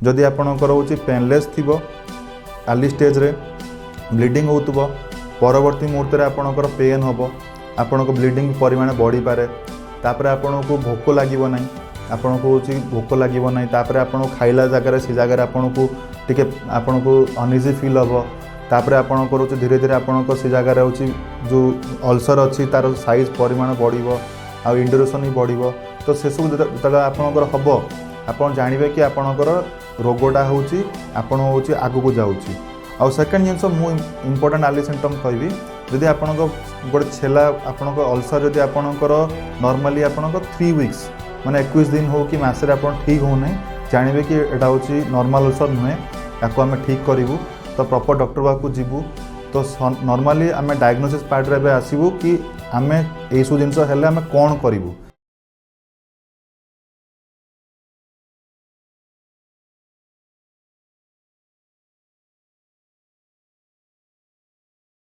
जदि आपणकर होची पेनलेस थिबो अर्ली स्टेज रे ब्लीडिंग होतबो परवर्ती मुहूर्त रे आपणकर पेन होबो आपणको ब्लीडिंग परिमाण बढ़ी पारे तापर आपणको भोक लागिवो नाही आपणको होची भोक लागिवो नाही तापर आपण खाइला जगह से जगह आपणको टिके आपणको अनइजी फील होबो तापर आपणकर होची धीरे धीरे आपणको से जगह रे होची जो अल्सर अछि तार साइज परिमाण बढ़िबो आ इंड्यूरेशन भी बढ़िबो तो से सब जतला आपणकर हबो आपण जानिबे कि आपणकर रोगोटा होची आपण होची आगु को जाउची आ सेकंड जिनस मु इंपोर्टेंट आली सिम्पटम कहबी जदि आपणक गोटे छेला आपणक अल्सर जदि आपणकर नॉर्मली आपणक 3 वीक्स माने 21 दिन हो कि मासे आपण ठीक हो नै जानिबे कि एटा होची नॉर्मल अल्सर नुहे याको आमे ठीक करिवु तो प्रॉपर डॉक्टर बाकू जीवु तो नॉर्मली आमे डायग्नोसिस पार्ट रे आसीबु कि आमे एसु जिनस हेले आमे कोन करिवु